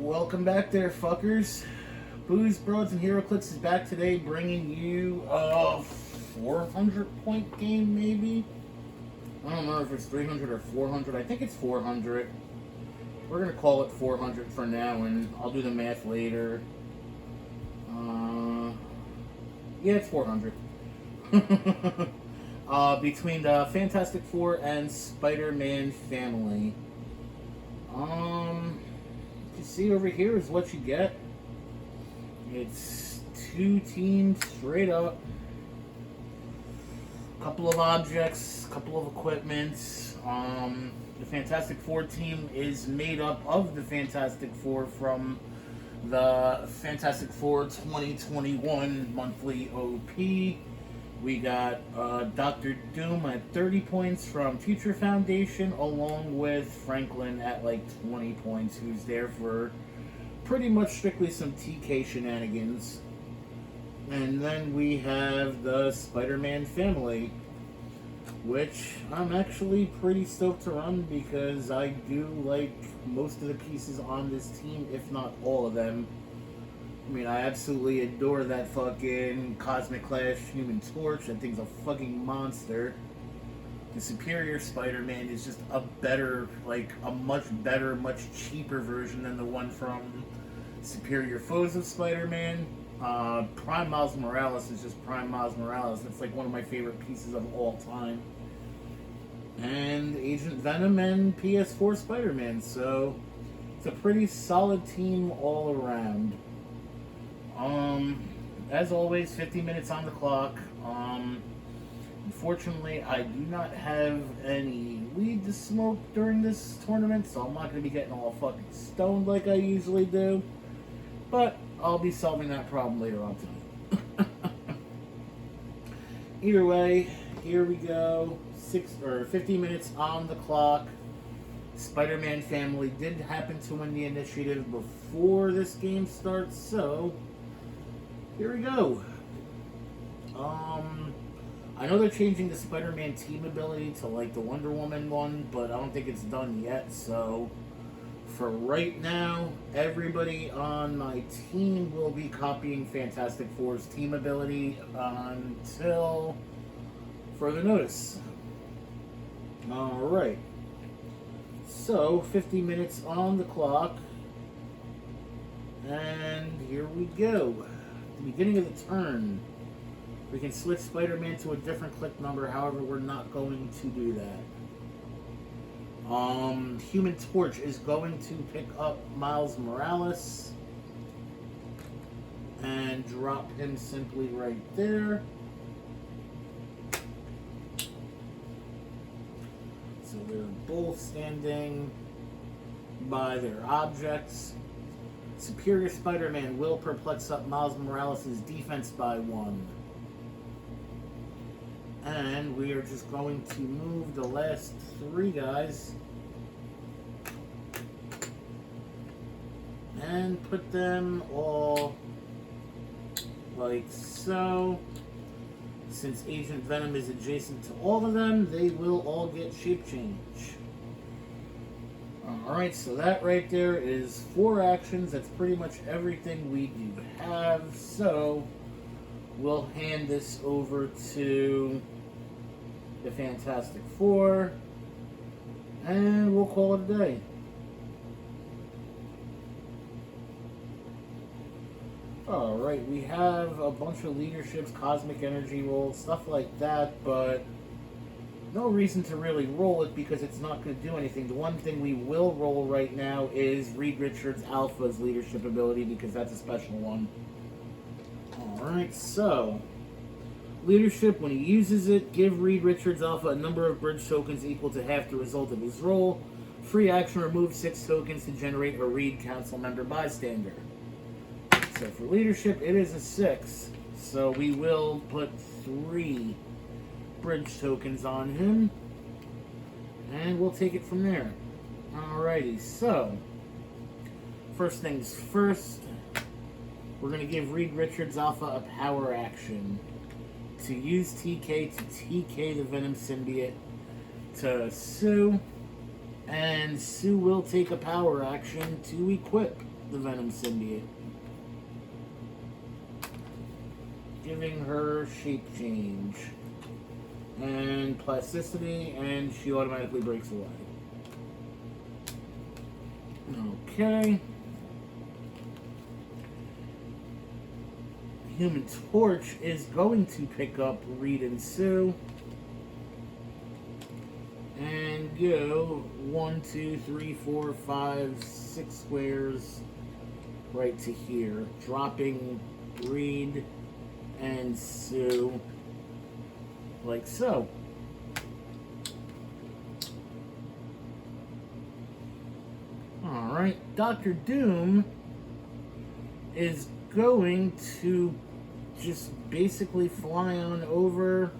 Welcome back there, fuckers. Booze, Broads, and Heroclix is back today, bringing you a 400-point game, maybe? I don't know if it's 300 or 400. I think it's 400. We're going to call it 400 for now, and I'll do the math later. Yeah, it's 400. Between the Fantastic Four and Spider-Man family. You see over here is what you get. It's two teams straight up. Couple of objects, couple of equipments. The Fantastic Four team is made up of the Fantastic Four from the Fantastic Four 2021 monthly OP. We got Dr. Doom at 30 points from Future Foundation, along with Franklin at like 20 points, who's there for pretty much strictly some TK shenanigans. And then we have the Spider-Man family, which I'm actually pretty stoked to run because I do like most of the pieces on this team, if not all of them. I mean, I absolutely adore that fucking Cosmic Clash Human Torch. That thing's a fucking monster. The Superior Spider-Man is just a better, like, a much better, much cheaper version than the one from Superior Foes of Spider-Man. Prime Miles Morales is just Prime Miles Morales. It's like one of my favorite pieces of all time. And Agent Venom and PS4 Spider-Man. So, it's a pretty solid team all around. As always, 50 minutes on the clock. Unfortunately, I do not have any weed to smoke during this tournament, so I'm not going to be getting all fucking stoned like I usually do. But I'll be solving that problem later on tonight. Either way, here we go. 50 minutes on the clock. Spider-Man family did happen to win the initiative before this game starts, so here we go. I know they're changing the Spider-Man team ability to like the Wonder Woman one, but I don't think it's done yet, so for right now, everybody on my team will be copying Fantastic Four's team ability until further notice. Alright. So, 50 minutes on the clock. And here we go. At the beginning of the turn, we can switch Spider-Man to a different click number, however, we're not going to do that. Human Torch is going to pick up Miles Morales and drop him simply right there. So they're both standing by their objects. Superior Spider-Man will perplex up Miles Morales' defense by 1. And we are just going to move the last 3 guys and put them all like so. Since Agent Venom is adjacent to all of them, they will all get shape change. Alright, so that right there is 4 actions. That's pretty much everything we do have. So we'll hand this over to the Fantastic Four, and we'll call it a day. Alright, we have a bunch of leaderships, cosmic energy rolls, stuff like that, but no reason to really roll it because it's not going to do anything. The one thing we will roll right now is Reed Richards Alpha's leadership ability because that's a special one. Alright, so leadership, when he uses it, give Reed Richards Alpha a number of bridge tokens equal to half the result of his roll. Free action, remove 6 tokens to generate a Reed Council member bystander. So for leadership, it is a 6. So we will put 3 bridge tokens on him. And we'll take it from there. Alrighty, so first things first, we're going to give Reed Richards Alpha a power action to use TK to TK the Venom symbiote to Sue, and Sue will take a power action to equip. the Venom symbiote, giving her shape change and plasticity, and she automatically breaks away. Okay. Human Torch is going to pick up Reed and Sue and go 1, 2, 3, 4, 5, 6 squares right to here, dropping Reed and Sue like so. Alright, Dr. Doom is going to just basically fly on over,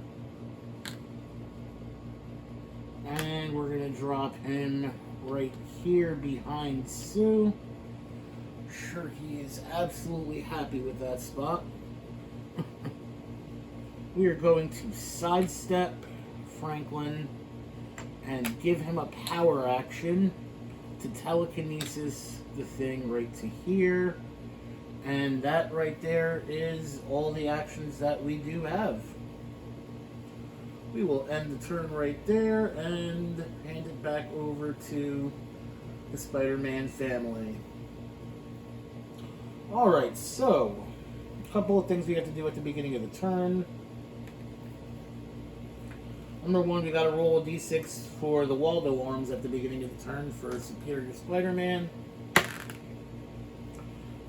and we're going to drop him right here behind Sue. Sure, he is absolutely happy with that spot. We are going to sidestep Franklin and give him a power action to telekinesis the thing right to here. And that right there is all the actions that we do have. We will end the turn right there and hand it back over to the Spider-Man family. Alright, so a couple of things we have to do at the beginning of the turn. Number one, we got to roll a d6 for the Waldo arms at the beginning of the turn for Superior Spider-Man.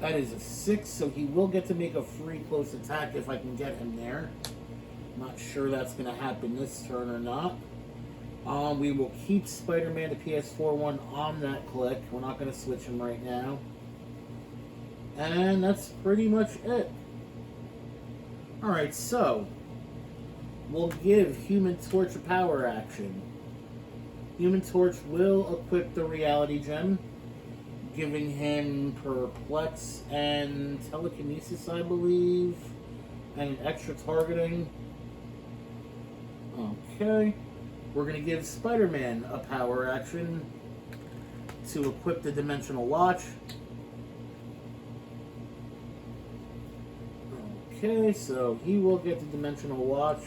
That is a 6, so he will get to make a free close attack if I can get him there. Not sure that's going to happen this turn or not. We will keep Spider-Man to PS4-1 on that click. We're not going to switch him right now. And that's pretty much it. Alright, so we'll give Human Torch a power action. Human Torch will equip the Reality Gem, giving him Perplex and Telekinesis, I believe, and extra targeting. Okay. We're going to give Spider-Man a power action to equip the Dimensional Watch. Okay, so he will get the Dimensional Watch.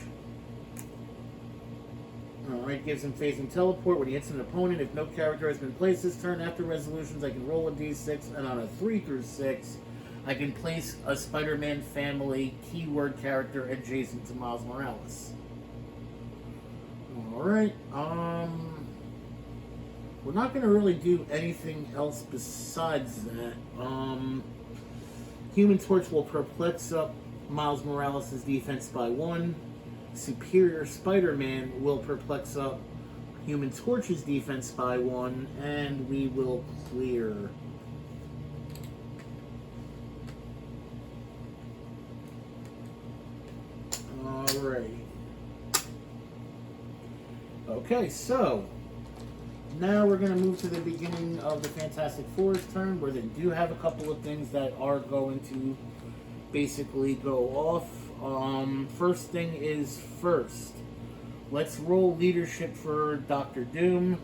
Alright, gives him phase and teleport when he hits an opponent. If no character has been placed this turn after resolutions, I can roll a d6, and on a 3 through 6, I can place a Spider-Man family keyword character adjacent to Miles Morales. Alright, we're not going to really do anything else besides that. Human Torch will perplex up Miles Morales' defense by 1. Superior Spider-Man will perplex up Human Torch's defense by 1, and we will clear. Alright. Okay, so now we're going to move to the beginning of the Fantastic Four's turn, where they do have a couple of things that are going to basically go off. First thing is first. Let's roll leadership for Dr. Doom.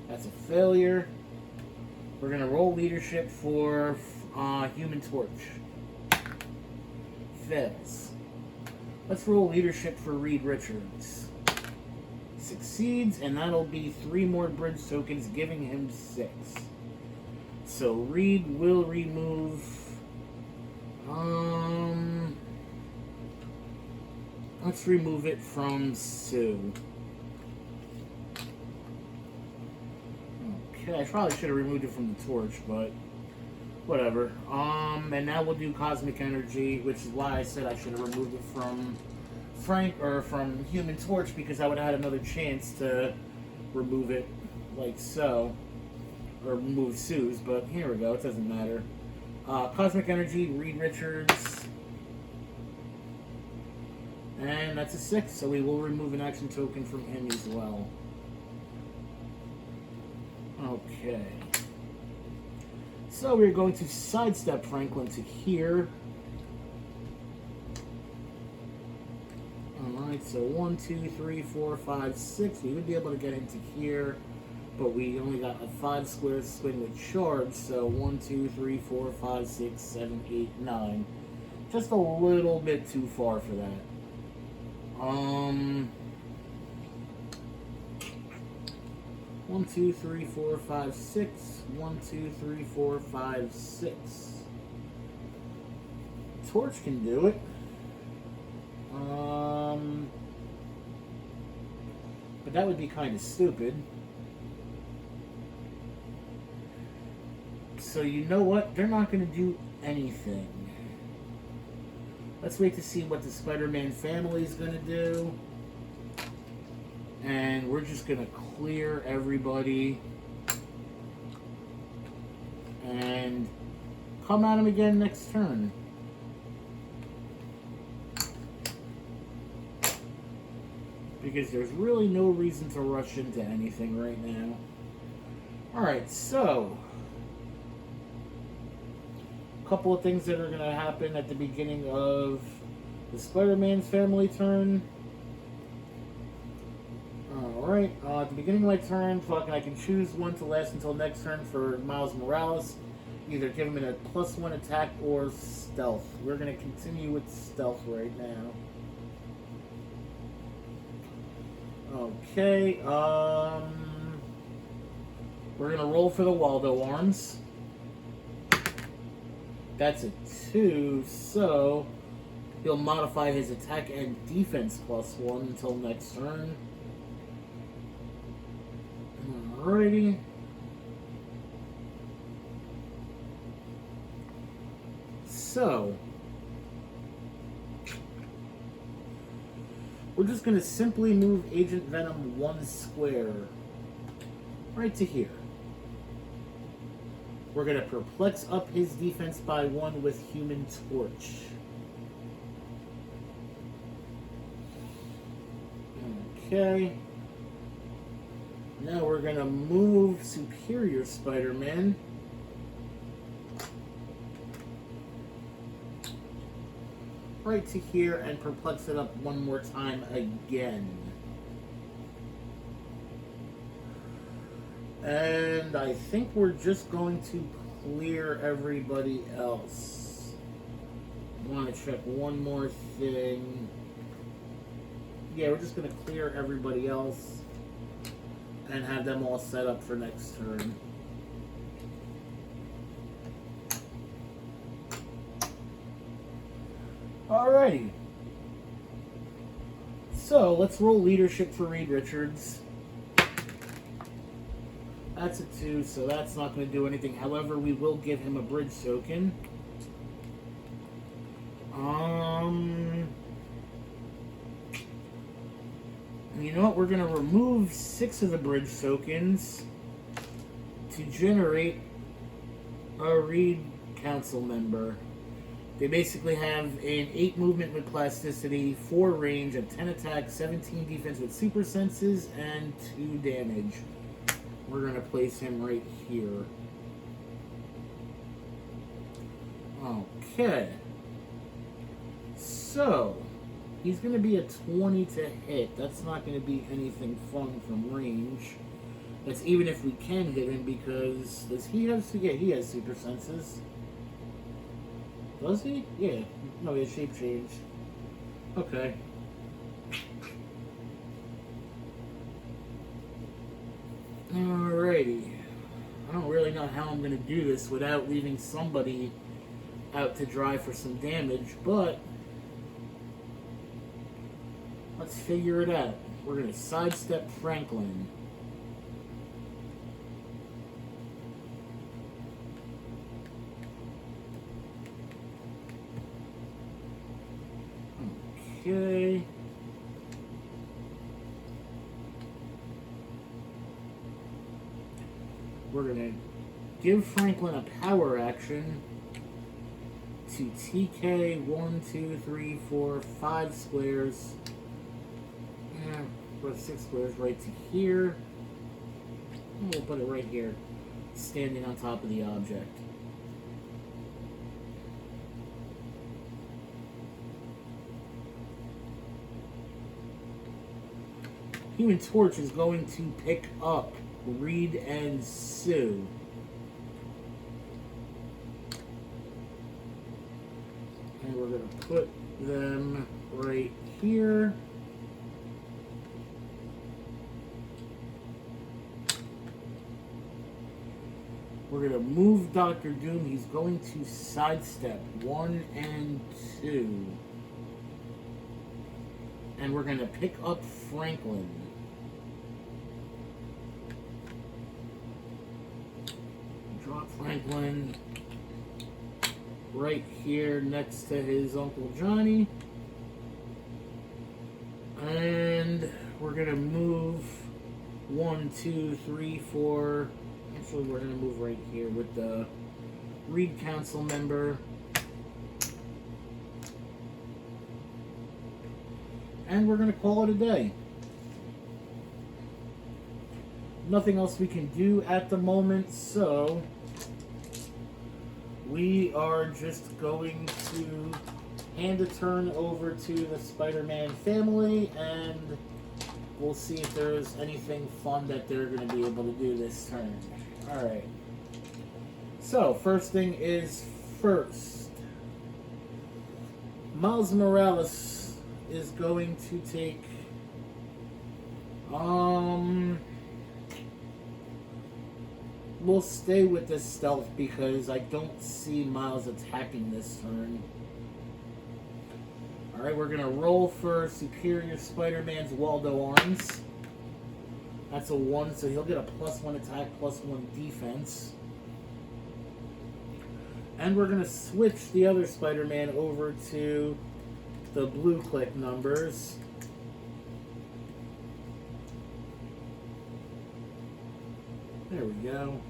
That's a failure. We're going to roll leadership for Human Torch. Fails. Let's roll leadership for Reed Richards. Succeeds, and that'll be 3 more bridge tokens, giving him 6. So Reed will remove let's remove it from Sue. Okay, I probably should have removed it from the Torch, but whatever. And now we'll do Cosmic Energy, which is why I said I should have removed it from from Human Torch, because I would have had another chance to remove it like so, or remove Sue's, but here we go, it doesn't matter. Cosmic Energy, Reed Richards, and that's a 6, so we will remove an action token from him as well. Okay. So we're going to sidestep Franklin to here. Alright, so 1, 2, 3, 4, 5, 6. We would be able to get him to here. But we only got a 5 square spin with charge, so 1, 2, 3, 4, 5, 6, 7, 8, 9. Just a little bit too far for that. 1, 2, 3, 4, 5, 6. 1, 2, 3, 4, 5, 6. Torch can do it. But that would be kind of stupid. So you know what? They're not going to do anything. Let's wait to see what the Spider-Man family is going to do. And we're just going to clear everybody. And come at him again next turn. Because there's really no reason to rush into anything right now. Alright, so a couple of things that are going to happen at the beginning of the Spider-Man family turn. Alright, at the beginning of my turn, I can choose one to last until next turn for Miles Morales. Either give him a +1 attack or stealth. We're going to continue with stealth right now. Okay, we're going to roll for the Waldo arms. That's a 2, so he'll modify his attack and defense +1 until next turn. Alrighty. So we're just going to simply move Agent Venom 1 square right to here. We're going to perplex up his defense by 1 with Human Torch. Okay. Now we're going to move Superior Spider-Man right to here and perplex it up 1 more time again. And I think we're just going to clear everybody else. I want to check one more thing. Yeah, we're just going to clear everybody else and have them all set up for next turn. Alrighty. So, let's roll leadership for Reed Richards. That's a 2, so that's not going to do anything. However, we will give him a bridge token. You know what? We're going to remove 6 of the bridge tokens to generate a Reed Council member. They basically have an 8 movement with plasticity, 4 range, a 10 attack, 17 defense with super senses, and 2 damage. We're going to place him right here. Okay. So, he's going to be a 20 to hit. That's not going to be anything fun from range. That's even if we can hit him, because does he have... Yeah, he has super senses. Does he? Yeah. No, he has shape change. Okay. Alrighty. I don't really know how I'm going to do this without leaving somebody out to dry for some damage, but let's figure it out. We're going to sidestep Franklin. Okay. We're going to give Franklin a power action to TK 1, 2, 3, 4, 5 squares. Or 6 squares right to here. And we'll put it right here, standing on top of the object. Human Torch is going to pick up Reed and Sue. And we're going to put them right here. We're going to move Dr. Doom. He's going to sidestep 1 and 2. And we're going to pick up Franklin. Drop Franklin right here next to his Uncle Johnny. And we're going to move 1, 2, 3, 4. Actually, we're going to move right here with the Reed Council member. And we're going to call it a day. Nothing else we can do at the moment, so we are just going to hand a turn over to the Spider-Man family, and we'll see if there's anything fun that they're going to be able to do this turn. Alright. So, first thing is first. Miles Morales is going to take we'll stay with this stealth because I don't see Miles attacking this turn. Alright, we're going to roll for Superior Spider-Man's Waldo Arms. That's a 1, so he'll get a +1 attack, +1 defense. And we're going to switch the other Spider-Man over to the blue click numbers. There we go.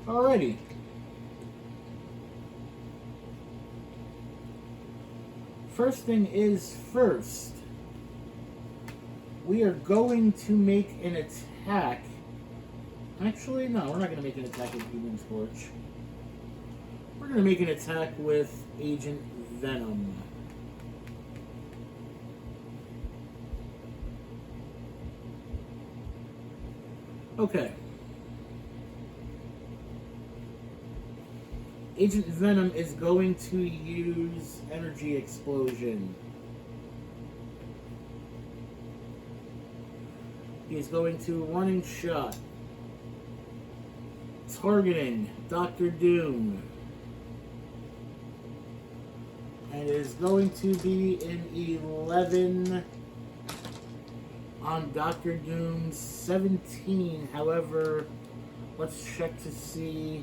Alrighty. First thing is first. We are going to make an attack. Actually, no, we're not going to make an attack with Human Torch. We're going to make an attack with Agent Venom. Okay. Agent Venom is going to use Energy Explosion. He's going to running shot. Targeting Dr. Doom. And it is going to be an 11 on Dr. Doom's 17. However, let's check to see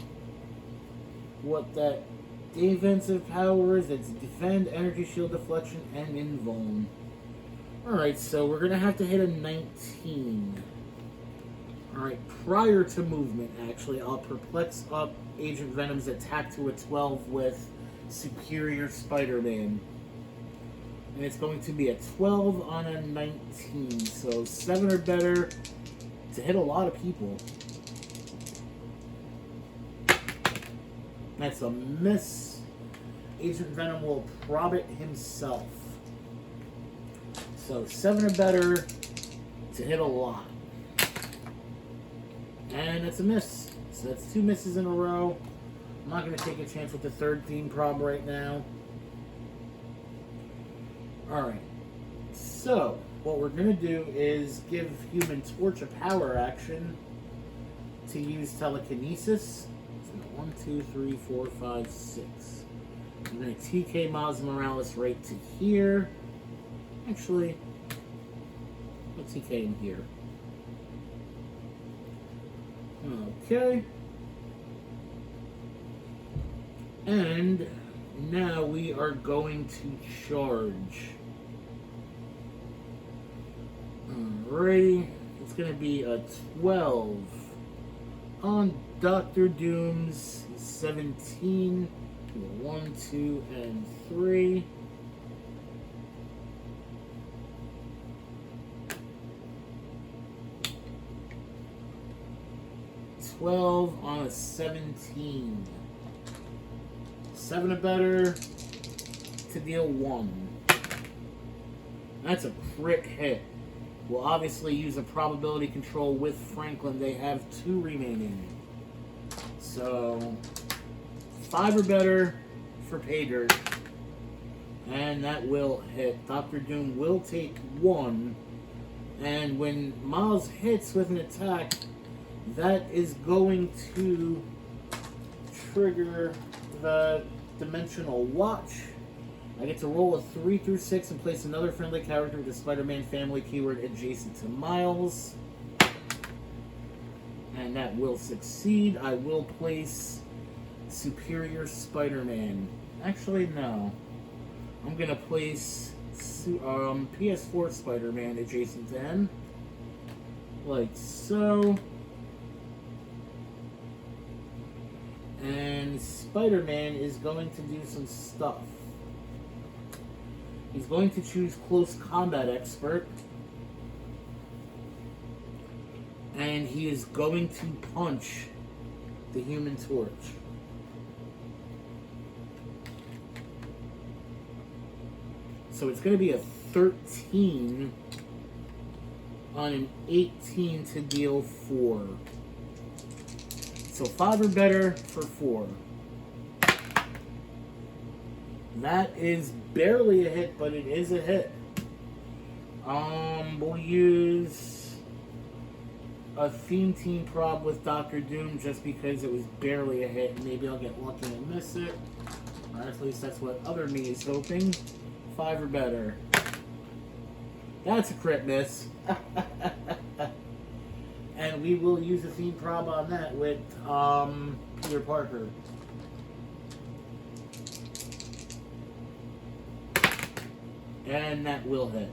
what that defensive power is. It's defend, energy shield deflection, and invuln. Alright, so we're going to have to hit a 19. Alright, prior to movement, actually, I'll perplex up Agent Venom's attack to a 12 with Superior Spider-Man. And it's going to be a 12 on a 19. So 7 or better to hit a lot of people. That's a miss. Agent Venom will prob it himself. So 7 or better to hit a lot. And it's a miss. So that's 2 misses in a row. I'm not going to take a chance with the third theme prob right now. Alright. So, what we're going to do is give Human Torch a power action to use telekinesis. So 1, 2, 3, 4, 5, 6. I'm going to TK Miles Morales right to here. Actually, let's TK him here. Okay. And now we are going to charge. Alrighty. It's going to be a 12 on Dr. Doom's 17. 1, 2, and 3. $12 on a 17. 7 or better to deal 1. That's a crit hit. We'll obviously use a probability control with Franklin. They have 2 remaining. So, 5 or better for pay dirt. And that will hit. Dr. Doom will take 1. And when Miles hits with an attack, that is going to trigger the Dimensional Watch. I get to roll a 3 through 6 and place another friendly character with the Spider-Man family keyword adjacent to Miles. And that will succeed. I will place Superior Spider-Man. Actually, no. I'm going to place PS4 Spider-Man adjacent to him. Like so. And Spider-Man is going to do some stuff. He's going to choose Close Combat Expert. And he is going to punch the Human Torch. So it's going to be a 13 on an 18 to deal 4. So 5 or better for 4. That is barely a hit, but it is a hit. We'll use a Theme Team prob with Dr. Doom just because it was barely a hit. Maybe I'll get lucky and miss it. Or at least that's what other me is hoping. 5 or better. That's a crit miss. And we will use a theme prob on that with Peter Parker. And that will hit.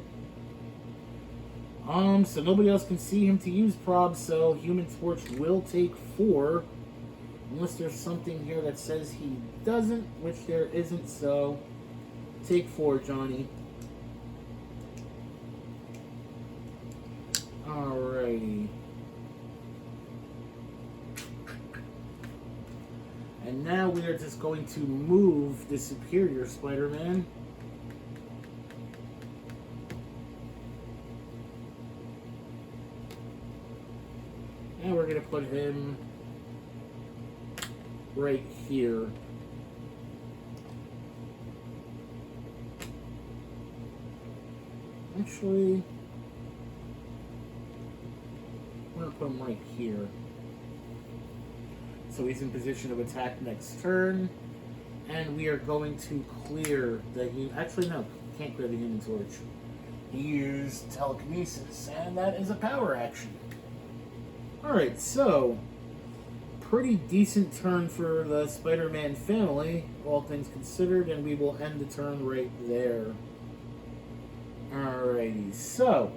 So nobody else can see him to use prob, so Human Torch will take 4. Unless there's something here that says he doesn't, which there isn't, so take 4, Johnny. Alrighty. And now we are just going to move the Superior Spider-Man. And we're going to put him right here. Actually, we're going to put him right here. So he's in position of attack next turn. And we are going to clear the... Actually, no. Can't clear the Human Torch. Use telekinesis. And that is a power action. Alright, so... pretty decent turn for the Spider-Man family, all things considered. And we will end the turn right there. Alrighty, so...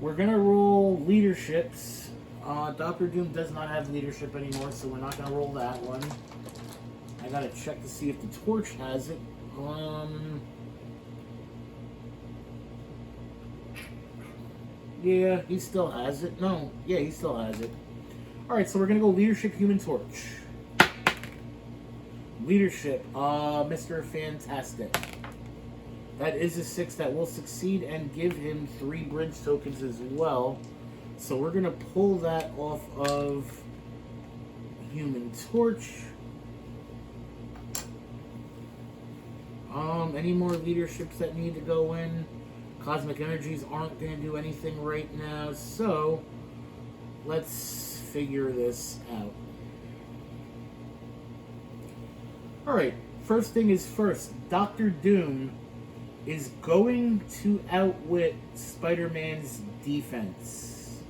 we're going to roll leaderships. Dr. Doom does not have leadership anymore, so we're not going to roll that one. I got to check to see if the Torch has it. Yeah, he still has it. No, yeah, he still has it. Alright, so we're going to go leadership, Human Torch. Leadership, Mr. Fantastic. That is a 6 that will succeed and give him 3 bridge tokens as well. So we're going to pull that off of Human Torch. Any more leaderships that need to go in? Cosmic Energies aren't going to do anything right now. So let's figure this out. Alright, first thing is first. Dr. Doom is going to outwit Spider-Man's defense.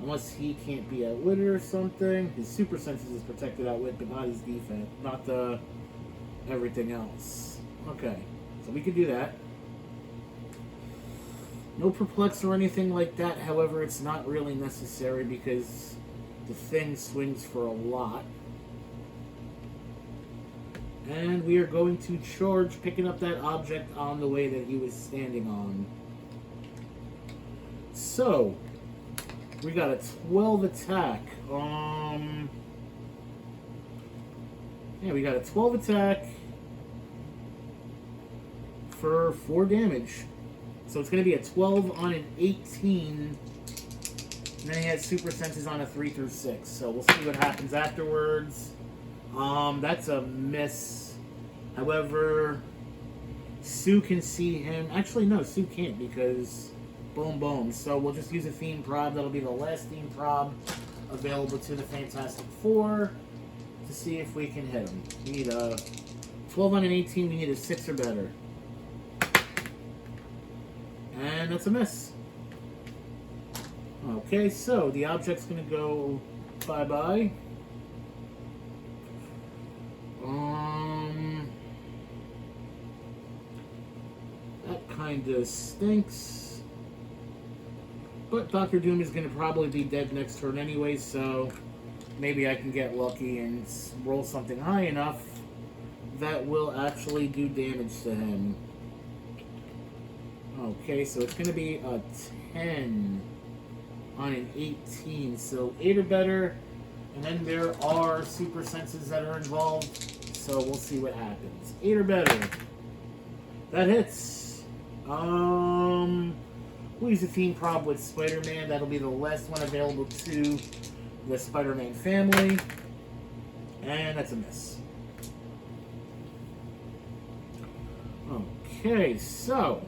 Unless he can't be outwitted or something. His super senses is protected outwit, but not his defense. Not the everything else. Okay, so we could do that. No perplex or anything like that. However, it's not really necessary because the thing swings for a lot. And we are going to charge, picking up that object on the way that he was standing on. So, we got a 12 attack. Yeah, we got a 12 attack. for 4 damage. So it's going to be a 12 on an 18. And then he has super senses on a 3 through 6. So we'll see what happens afterwards. That's a miss. However, Sue can see him. Actually, no, Sue can't because boom, boom. So we'll just use a theme prob. That'll be the last theme prob available to the Fantastic Four to see if we can hit him. We need a 12 on an 18. We need a 6 or better. And that's a miss. Okay, so the object's going to go bye-bye. That kind of stinks. But Doctor Doom is going to probably be dead next turn anyway, so maybe I can get lucky and roll something high enough that will actually do damage to him. Okay, so it's going to be a 10 on an 18, so 8 or better, and then there are super senses that are involved, so we'll see what happens. 8 or better. That hits. We'll use the theme prob with Spider-Man. That'll be the last one available to the Spider-Man family, and that's a miss. Okay, so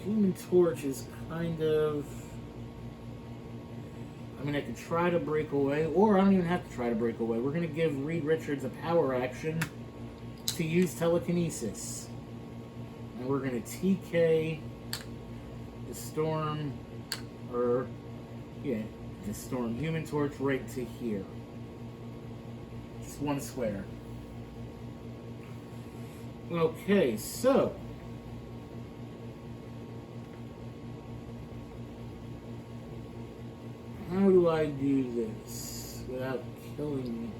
Human Torch is kind of... I mean, I could try to break away, or I don't even have to try to break away. We're going to give Reed Richards a power action to use telekinesis. And we're going to TK the Storm, or, yeah, the Storm Human Torch right to here. Just one square. Okay, so how do I do this without killing me?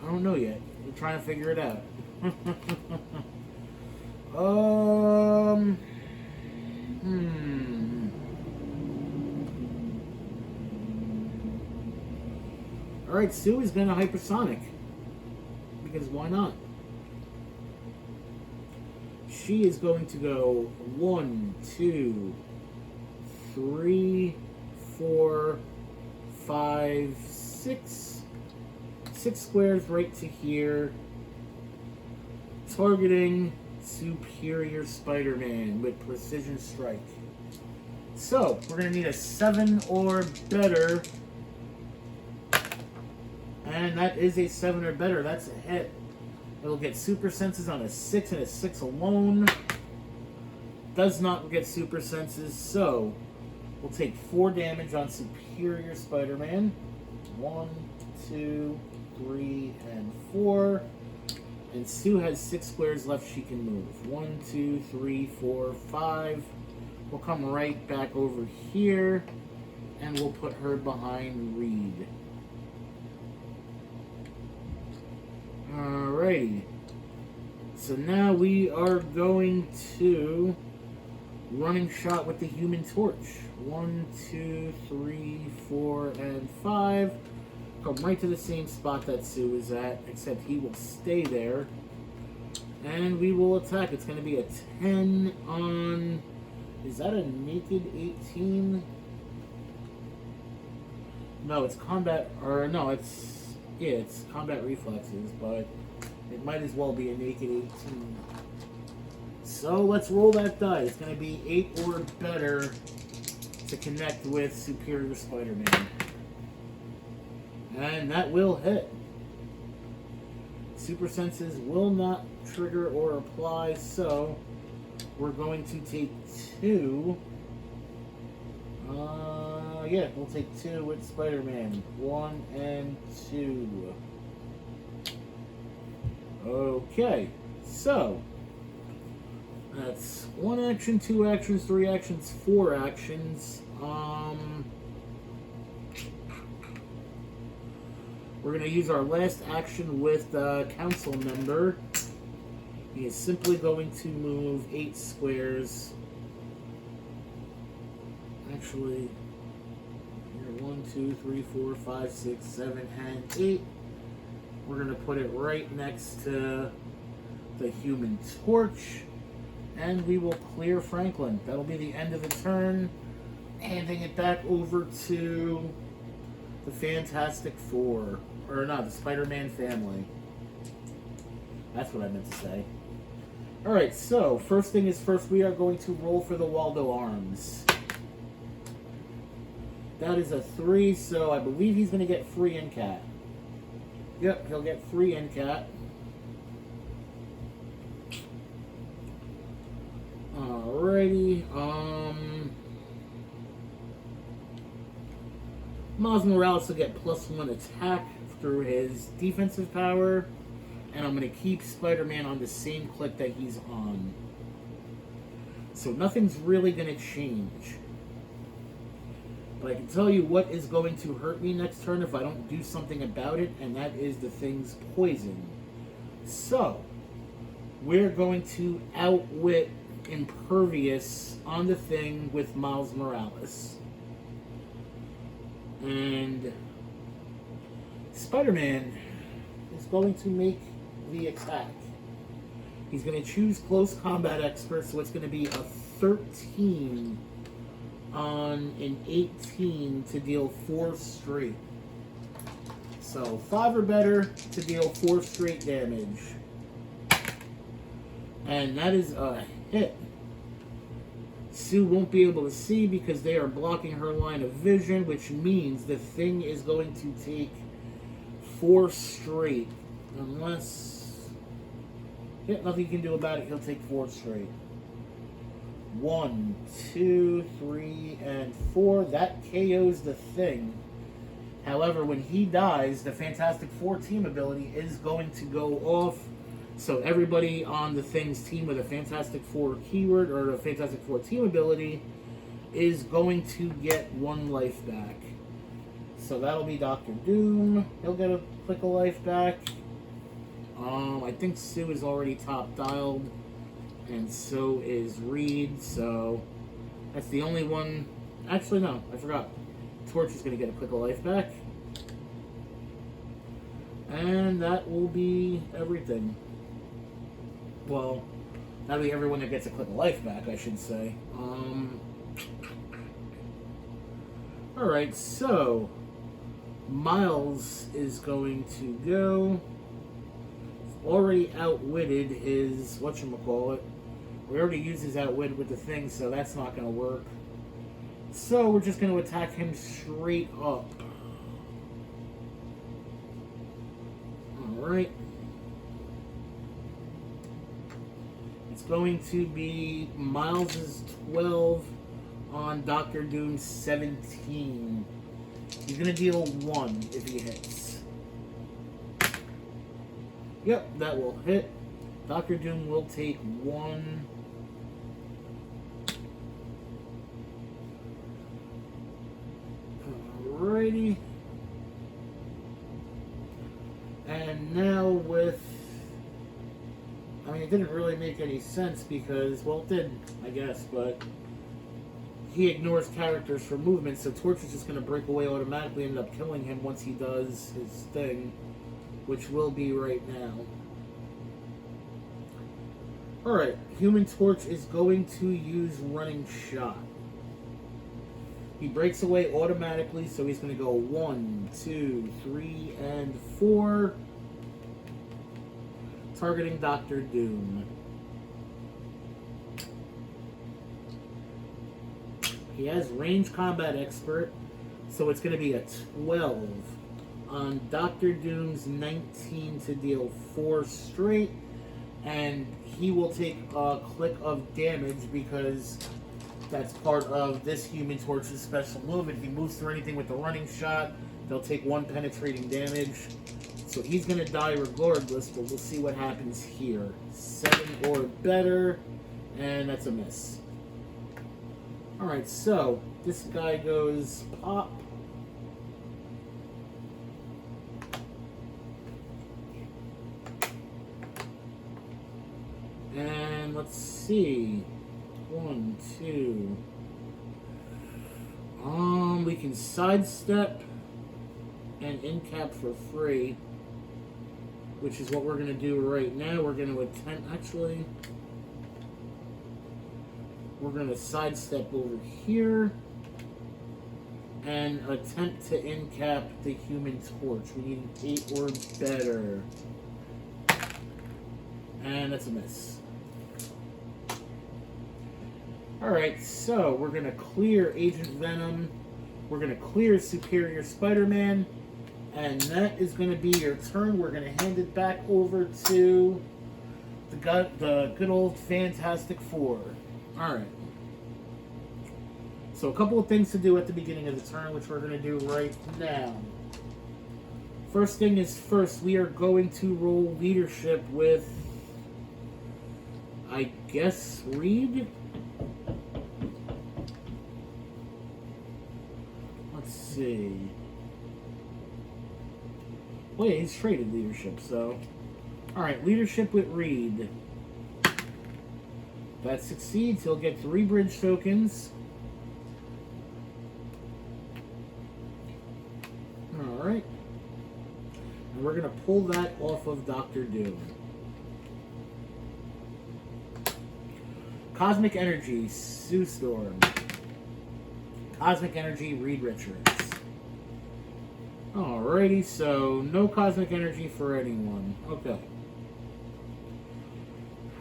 I don't know yet. We're trying to figure it out. Alright, Sue is gonna hypersonic. Because why not? She is going to go 1, 2, 3, 4, 5, 6. 6 squares right to here. Targeting Superior Spider-Man with Precision Strike. So, we're going to need a 7 or better. And that is a 7 or better. That's a hit. It'll get super senses on a 6 and a 6 alone. Does not get super senses, so we'll take 4 damage on Superior Spider-Man. 1, 2, 3, and 4. And Sue has 6 squares left she can move. 1, 2, 3, 4, 5. We'll come right back over here, and we'll put her behind Reed. Alrighty. So now we are going to running shot with the Human Torch. 1, 2, 3, 4, and 5. Come right to the same spot that Sue is at, except he will stay there. And we will attack. It's going to be a 10 on... Is that a naked 18? No, it's combat... Or no, it's... Yeah, it's combat reflexes, but it might as well be a naked 18. So let's roll that die. It's going to be 8 or better to connect with Superior Spider-Man. And that will hit. Super senses will not trigger or apply, so we're going to take 2. Yeah, we'll take 2 with Spider-Man. 1 and 2. Okay, so that's 1 action, 2 actions, 3 actions, 4 actions. We're going to use our last action with the council member. He is simply going to move 8 squares. Actually, here, 1, 2, 3, 4, 5, 6, 7, and 8. We're going to put it right next to the Human Torch. And we will clear Franklin. That'll be the end of the turn. Handing it back over to the Fantastic Four. Or not, the Spider-Man family. That's what I meant to say. Alright, so, first thing is first, we are going to roll for the Waldo Arms. That is a 3, so I believe he's going to get free NCAT. Yep, he'll get free NCAT. Alrighty, Miles Morales will get +1 attack through his defensive power, and I'm going to keep Spider-Man on the same click that he's on. So nothing's really going to change. But I can tell you what is going to hurt me next turn if I don't do something about it, and that is the Thing's poison. So, we're going to outwit Impervious on the Thing with Miles Morales. And Spider-Man is going to make the attack. He's going to choose Close Combat Expert, so it's going to be a 13 on an 18 to deal 4 straight. So 5 or better to deal 4 straight damage. And that is a hit. Sue won't be able to see because they are blocking her line of vision, which means the Thing is going to take 4 straight. Unless... yeah, nothing you can do about it. He'll take 4 straight. 1, 2, 3, and 4. That KOs the Thing. However, when he dies, the Fantastic Four team ability is going to go off. So everybody on the Thing's team with a Fantastic Four keyword or a Fantastic Four team ability is going to get 1 life back. So that'll be Dr. Doom. He'll get a click of life back. I think Sue is already top dialed. And so is Reed, so that's the only one. Actually, no, I forgot. Torch is going to get a click of life back. And that will be everything. Well, that'll be everyone that gets a click of life back, I should say. Alright, so Miles is going to go. Already outwitted his, whatchamacallit. We already used his outwit with the Thing, so that's not going to work. So we're just going to attack him straight up. Alright. It's going to be Miles' 12 on Dr. Doom's 17. He's going to deal 1 if he hits. Yep, that will hit. Dr. Doom will take 1. Alrighty. And now with... I mean, it didn't really make any sense because... well, it did, I guess, but... he ignores characters for movement, so Torch is just going to break away automatically and end up killing him once he does his thing. Which will be right now. Alright, Human Torch is going to use Running Shot. He breaks away automatically, so he's going to go 1, 2, 3, and 4. Targeting Dr. Doom. He has Range Combat Expert, so it's going to be a 12 on Dr. Doom's 19 to deal 4 straight, and he will take a click of damage because that's part of this Human Torch's special move. If he moves through anything with the Running Shot, they'll take 1 penetrating damage. So he's going to die regardless, but we'll see what happens here. 7 or better, and that's a miss. Alright, so this guy goes pop. And let's see. 1, 2. We can sidestep. and in cap for free, which is what we're going to do right now. We're going to attempt, actually, we're going to sidestep over here and attempt to in cap the Human Torch. We need an 8 or better. And that's a miss. Alright, so we're going to clear Agent Venom. We're going to clear Superior Spider-Man. And that is going to be your turn. We're going to hand it back over to the good old Fantastic Four. Alright. So a couple of things to do at the beginning of the turn, which we're going to do right now. First thing is first, we are going to roll leadership with, I guess, Reed? Let's see. Well, yeah, he's traded leadership, so... Alright, leadership with Reed. That succeeds. He'll get 3 bridge tokens. Alright. And we're going to pull that off of Dr. Doom. Cosmic Energy, Sue Storm. Cosmic Energy, Reed Richards. Alrighty, so no Cosmic Energy for anyone. Okay.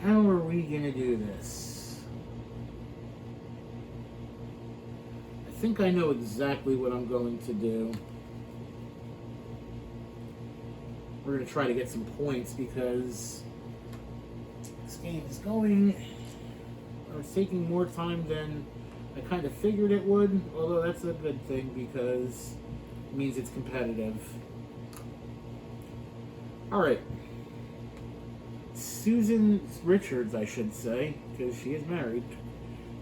How are we going to do this? I think I know exactly what I'm going to do. We're going to try to get some points because this game is going... It's taking more time than I kind of figured it would, although that's a good thing because it means it's competitive. Alright. Susan Richards, I should say, because she is married.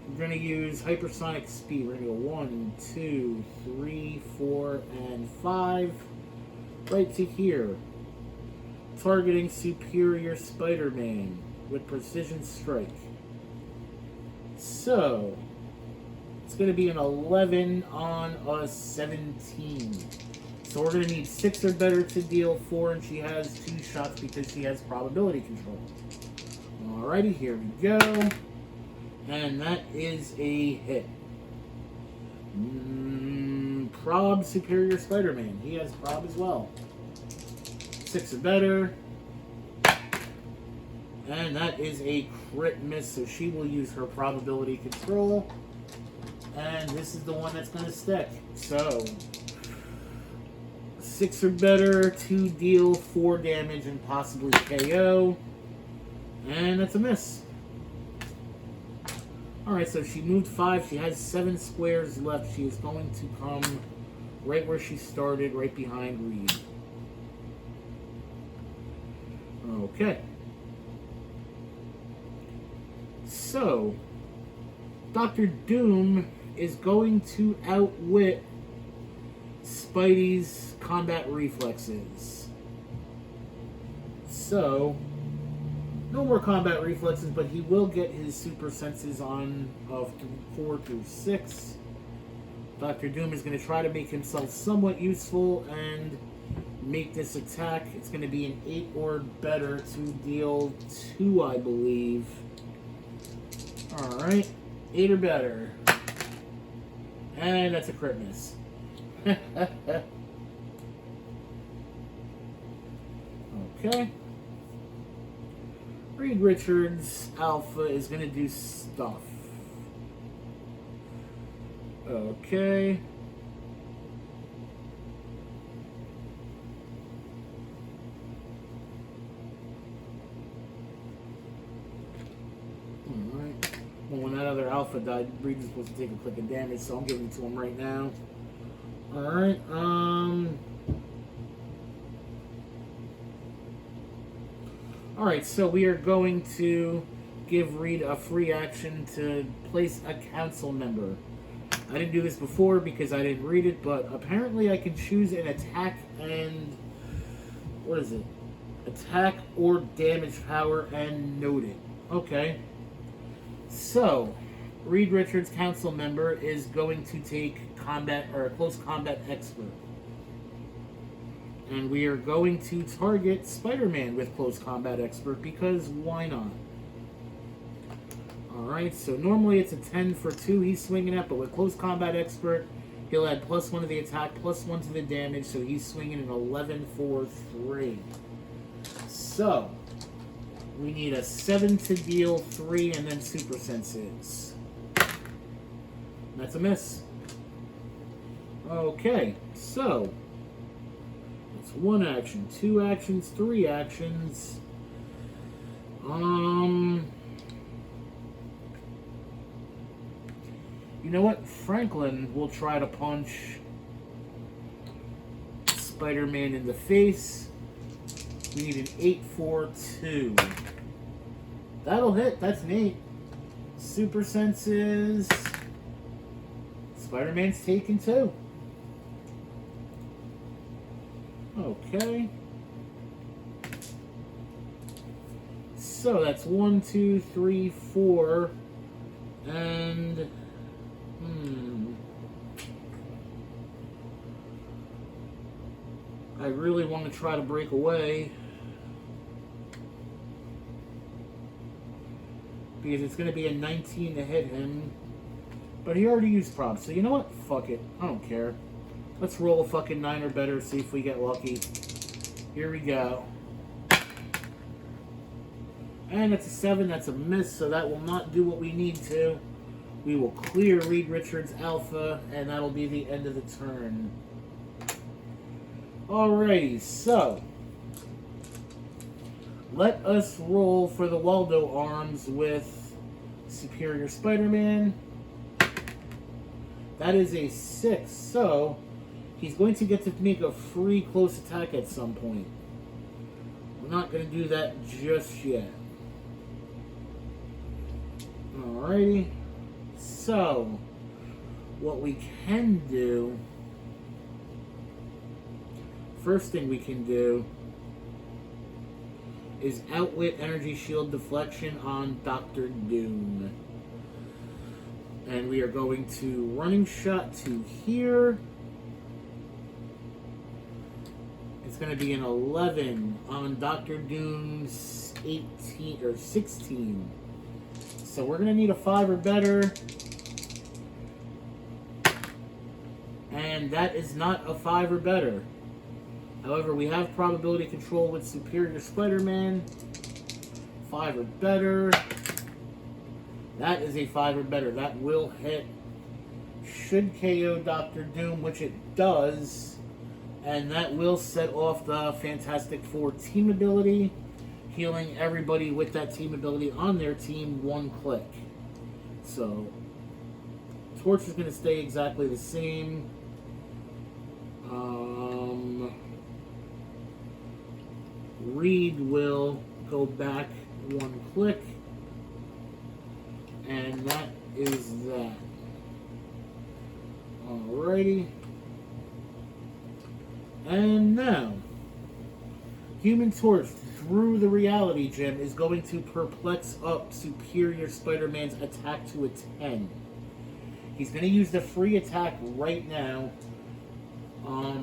We're going to use hypersonic speed. We're going to go 1, 2, 3, 4, and 5. Right to here. Targeting Superior Spider-Man with Precision Strike. So, it's going to be an 11 on a 17. So we're going to need 6 or better to deal 4, and she has 2 shots because she has probability control. Alrighty, here we go. And that is a hit. Prob Superior Spider-Man. He has prob as well. 6 or better. And that is a crit miss, so she will use her probability control. And this is the one that's going to stick. So, 6 or better to deal 4 damage and possibly KO. And that's a miss. Alright, so she moved 5. She has 7 squares left. She is going to come right where she started, right behind Reed. Okay. So, Dr. Doom is going to outwit Spidey's combat reflexes. So, no more combat reflexes, but he will get his super senses on of 4 through 6. Dr. Doom is going to try to make himself somewhat useful and make this attack. It's going to be an 8 or better to deal 2, I believe. Alright, 8 or better. And that's a crit miss. Okay. Reed Richards Alpha is going to do stuff. Okay. Alright. Well, when that other Alpha died, Reed is supposed to take a click of damage, so I'm giving it to him right now. Alright, Alright, so we are going to give Reed a free action to place a council member. I didn't do this before because I didn't read it, but apparently I can choose an attack and... what is it? Attack or damage power and note it. Okay. So, Reed Richards, council member, is going to take combat or close combat expert. And we are going to target Spider-Man with Close Combat Expert because why not? Alright, so normally it's a 10 for 2 he's swinging at, but with Close Combat Expert, he'll add +1 to the attack, +1 to the damage, so he's swinging an 11 for 3. So, we need a 7 to deal 3 and then Super Senses. That's a miss. Okay, so that's 1 action, 2 actions, 3 actions. You know what? Franklin will try to punch Spider-Man in the face. We need an 8 for 2. That'll hit. That's neat. Super Senses. Spider-Man's taken 2. Okay. So that's 1, 2, 3, 4. And... I really want to try to break away. Because it's going to be a 19 to hit him. But he already used props, so you know what? Fuck it. I don't care. Let's roll a fucking 9 or better, see if we get lucky. Here we go. And it's a 7, that's a miss, so that will not do what we need to. We will clear Reed Richards Alpha, and that'll be the end of the turn. Alrighty, so let us roll for the Waldo arms with Superior Spider-Man. That is a 6, so he's going to get to make a free close attack at some point. We're not going to do that just yet. Alrighty. So, what we can do, first thing we can do is Outwit Energy Shield Deflection on Dr. Doom. And we are going to Running Shot to here. It's going to be an 11 on Dr. Doom's 18 or 16. So we're going to need a 5 or better. And that is not a 5 or better. However, we have probability control with Superior Spider-Man. 5 or better. That is a 5 or better. That will hit. Should KO Dr. Doom, which it does. And that will set off the Fantastic Four team ability, healing everybody with that team ability on their team 1 click. So, Torch is going to stay exactly the same. Reed will go back 1 click. And that is that. Alrighty. And now, Human Torch through the Reality Gem is going to perplex up Superior Spider-Man's attack to a 10. He's going to use the free attack right now.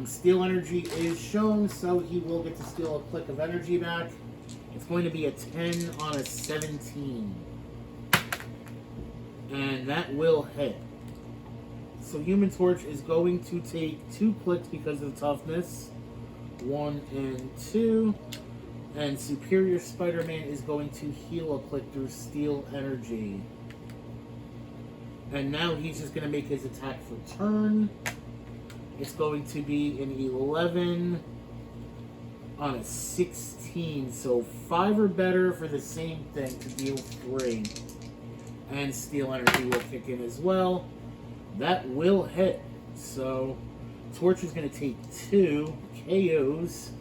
Steal Energy is shown, so he will get to steal a click of energy back. It's going to be a 10 on a 17. And that will hit. So Human Torch is going to take 2 clicks because of the toughness. 1 and 2. And Superior Spider-Man is going to heal a click through Steal Energy. And now he's just going to make his attack for turn. It's going to be an 11 on a 16. So 5 or better for the same thing to deal 3. And Steal Energy will kick in as well. That will hit. So Torch is going to take 2 KOs.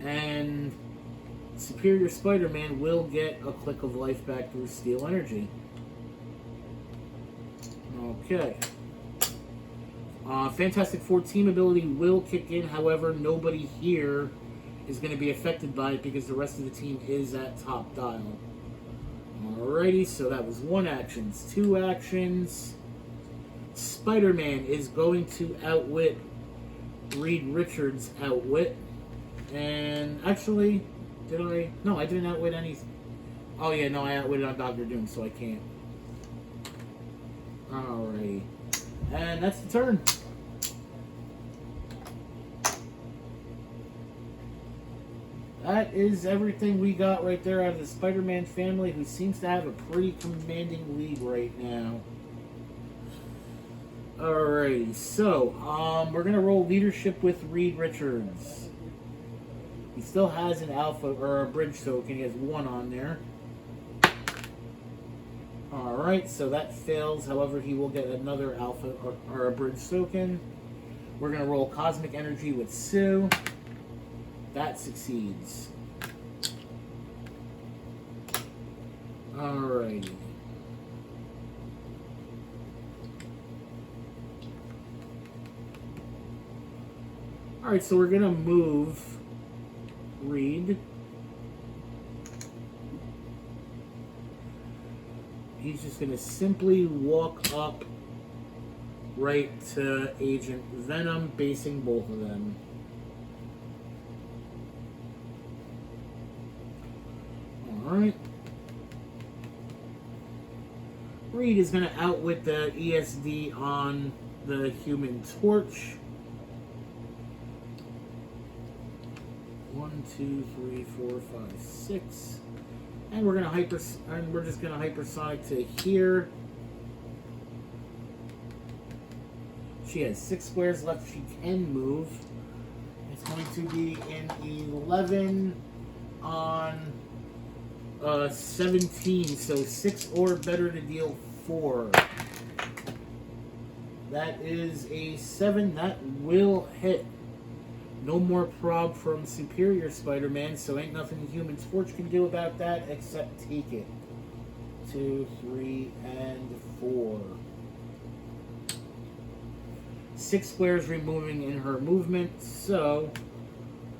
And Superior Spider-Man will get a click of life back through Steal Energy. Okay. Fantastic Four team ability will kick in. However, nobody here is going to be affected by it because the rest of the team is at top dial. Alrighty, so that was 1 action, 2 actions. Spider-Man is going to outwit Reed Richards' outwit. And actually, did I? No, I didn't outwit any. Oh yeah, no, I outwitted on Doctor Doom, so I can't. Alrighty. And that's the turn. That is everything we got right there out of the Spider-Man family, who seems to have a pretty commanding lead right now. Alrighty, so we're gonna roll leadership with Reed Richards. He still has an alpha or a bridge token. He has one on there. Alright, so that fails. However, he will get another alpha or a bridge token. We're gonna roll cosmic energy with Sue. That succeeds. Alrighty. Alright, so we're gonna move Reed. He's just gonna simply walk up right to Agent Venom, basing both of them. Alright. Reed is going to outwit the ESD on the Human Torch. 1, 2, 3, 4, 5, 6. And we're just gonna hypersonic to here. She has 6 squares left she can move. It's going to be in 11 on 17, so 6 or better to deal 4. That is a 7. That will hit. No more prob from Superior Spider-Man, so ain't nothing Human Torch can do about that except take it. 2, 3, and 4. 6 squares removing in her movement, so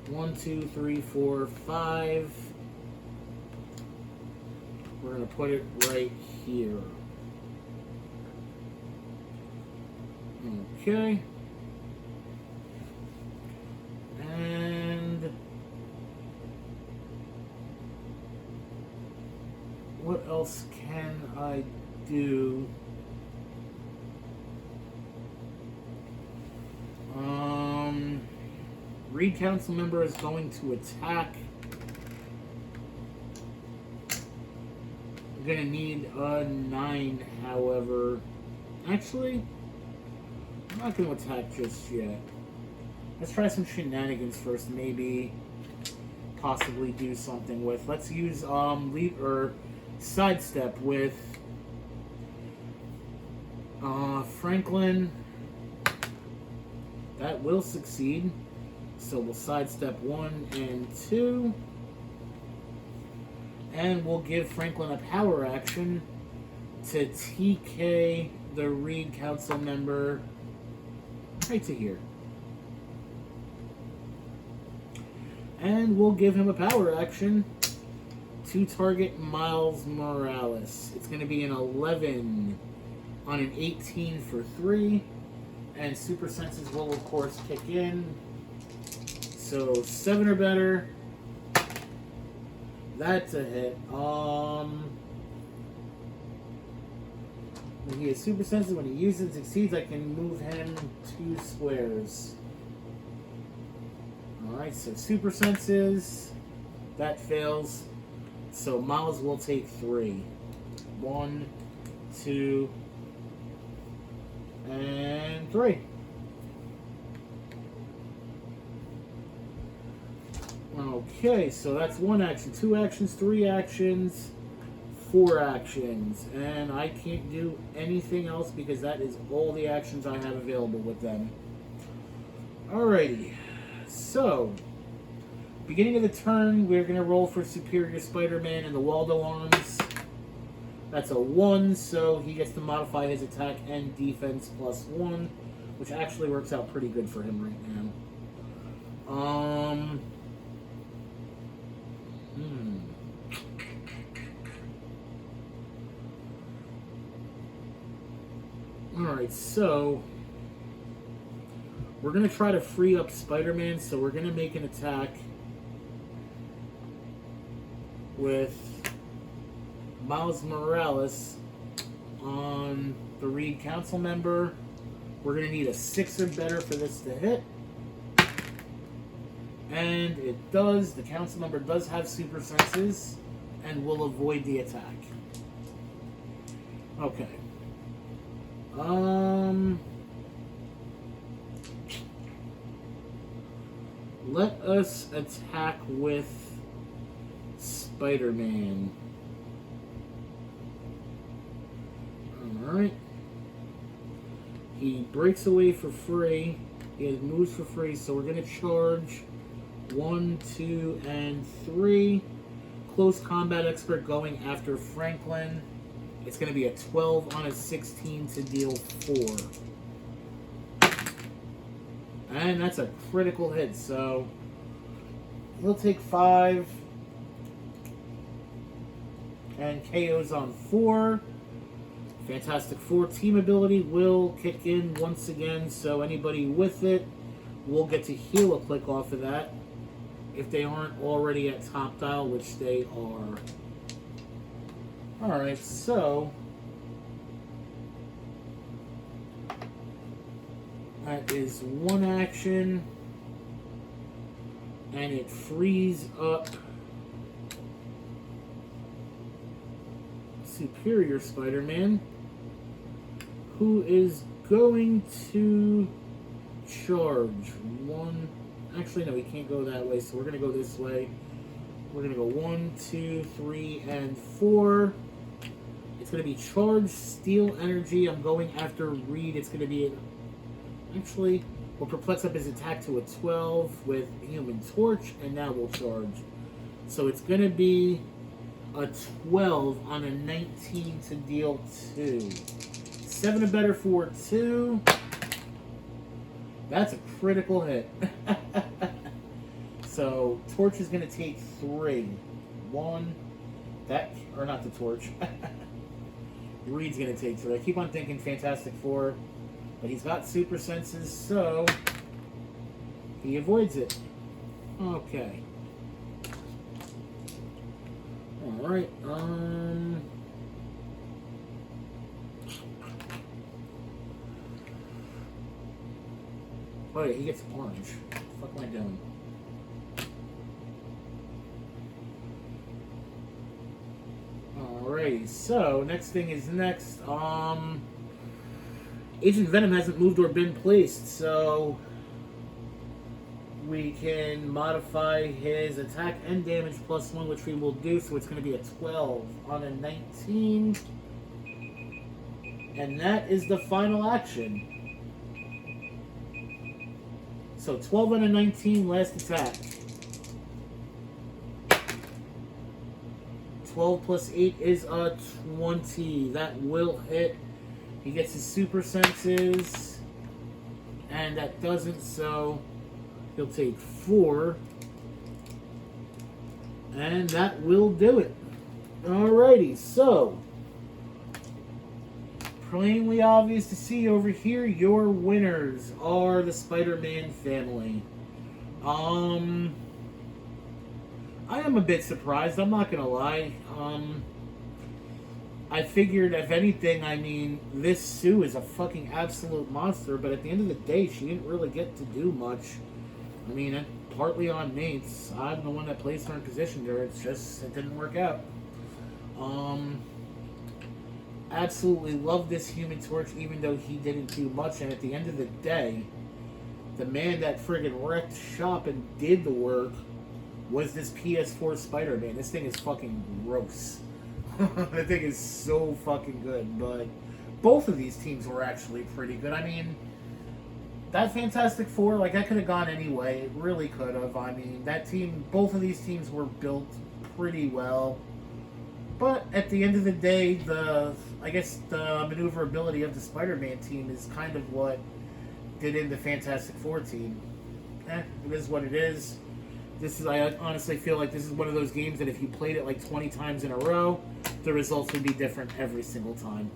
1, 2, 3, 4, 5. We're going to put it right here. Okay. And what else can I do? Reed Council member is going to attack. I'm gonna need a 9, however. Actually, I'm not gonna attack just yet. Let's try some shenanigans first. Maybe possibly do something with. Let's use leap or sidestep with Franklin. That will succeed. So we'll sidestep 1 and 2. And we'll give Franklin a power action to TK the Reed Council member right to here. And we'll give him a power action to target Miles Morales. It's going to be an 11 on an 18 for 3. And super senses will, of course, kick in. So 7 or better. That's a hit. When he is super sensitive, when he uses and succeeds, I can move him 2 squares. Alright, so super senses. That fails. So Miles will take 3. 1, 2, and 3. Okay, so that's 1 action, 2 actions, 3 actions, 4 actions. And I can't do anything else because that is all the actions I have available with them. Alrighty. So, beginning of the turn, we're going to roll for Superior Spider-Man and the Waldo arms. That's a 1, so he gets to modify his attack and defense plus 1, which actually works out pretty good for him right now. Alright, so we're going to try to free up Spider-Man, so we're going to make an attack with Miles Morales on the Reed Council member. We're going to need a 6 or better for this to hit. And it does. The council member does have super senses and will avoid the attack. Okay. Let us attack with Spider-Man. Alright. He breaks away for free. He moves for free, so we're going to charge 1, 2, and 3. Close combat expert going after Franklin. It's going to be a 12 on a 16 to deal 4. And that's a critical hit, so he'll take 5. And KO's on 4. Fantastic Four team ability will kick in once again, so anybody with it will get to heal a click off of that if they aren't already at top dial, which they are. Alright, so that is one action, and it frees up Superior Spider-Man, who is going to charge 1. Actually, no, we can't go that way, so we're going to go this way. We're going to go 1, 2, 3, and 4. It's going to be charged steel energy. I'm going after Reed. It's going to be actually, we'll perplex up his attack to a 12 with Human Torch, and now we'll charge. So it's going to be a 12 on a 19 to deal 2. 7 or better for 2. That's a critical hit. So, Torch is going to take 3. 1. That, or not the Torch. Reed's going to take 3. I keep on thinking Fantastic Four, but he's got super senses, so he avoids it. Okay. Alright, oh yeah, he gets orange. What the fuck am I doing? Alrighty, so next thing is next. Agent Venom hasn't moved or been placed, so we can modify his attack and damage +1, which we will do, so it's going to be a 12 on a 19. And that is the final action. So 12 on a 19, last attack. 12 plus 8 is a 20. That will hit. He gets his super senses. And that doesn't, so he'll take 4. And that will do it. Alrighty, so plainly obvious to see over here, your winners are the Spider-Man family. I am a bit surprised, I'm not gonna lie. I figured, if anything, I mean, this Sue is a fucking absolute monster, but at the end of the day, she didn't really get to do much. I mean, partly on me. I'm the one that placed her and positioned her. It's just, it didn't work out. Absolutely love this Human Torch, even though he didn't do much. And at the end of the day, the man that friggin' wrecked shop and did the work was this PS4 Spider-Man. This thing is fucking gross. That thing is so fucking good. But both of these teams were actually pretty good. I mean, that Fantastic Four, like, that could have gone anyway. It really could have. I mean, that team, both of these teams were built pretty well. But at the end of the day, I guess the maneuverability of the Spider-Man team is kind of what did in the Fantastic Four team. It is what it is. I honestly feel like this is one of those games that if you played it like 20 times in a row, the results would be different every single time.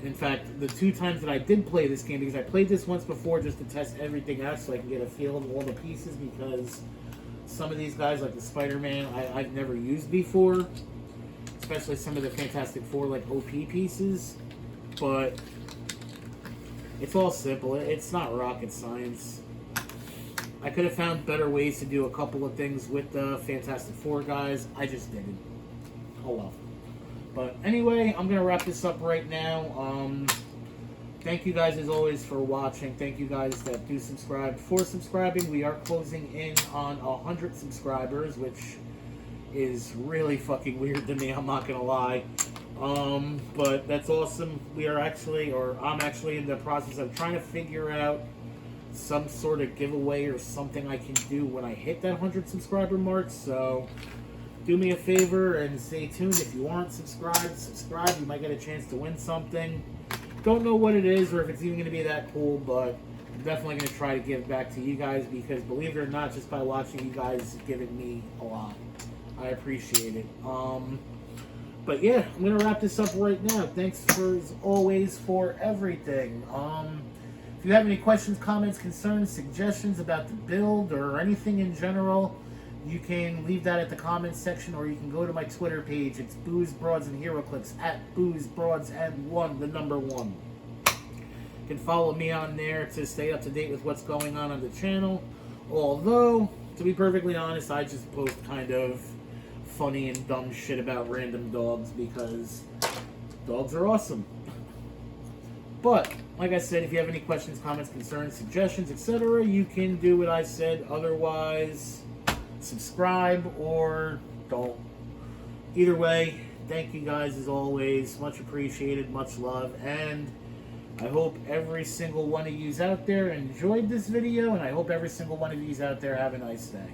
In fact, the 2 times that I did play this game, because I played this once before just to test everything out so I can get a feel of all the pieces, because some of these guys, like the Spider-Man, I've never used before. Especially some of the Fantastic Four, like, OP pieces. But it's all simple. It's not rocket science. I could have found better ways to do a couple of things with the Fantastic Four guys. I just didn't. Oh well. But anyway, I'm going to wrap this up right now. Thank you guys as always for watching. Thank you guys that do subscribe for subscribing. We are closing in on 100 subscribers, which is really fucking weird to me, I'm not going to lie. But that's awesome. I'm actually in the process of trying to figure out some sort of giveaway or something I can do when I hit that 100 subscriber mark. So do me a favor and stay tuned. If you aren't subscribed, subscribe. You might get a chance to win something. Don't know what it is or if it's even going to be that cool, but I'm definitely going to try to give back to you guys because, believe it or not, just by watching you guys giving me a lot. I appreciate it. But yeah, I'm going to wrap this up right now. Thanks as always for everything. If you have any questions, comments, concerns, suggestions about the build or anything in general, you can leave that at the comments section, or you can go to my Twitter page. It's Booze, Broads, and Heroclix, at Booze, Broads, and 1, the number 1. You can follow me on there to stay up to date with what's going on the channel. Although, to be perfectly honest, I just post kind of funny and dumb shit about random dogs because dogs are awesome. But, like I said, if you have any questions, comments, concerns, suggestions, etc., you can do what I said. Otherwise, subscribe or don't. Either way, thank you guys as always. Much appreciated, much love, and I hope every single one of you out there enjoyed this video, and I hope every single one of you out there have a nice day.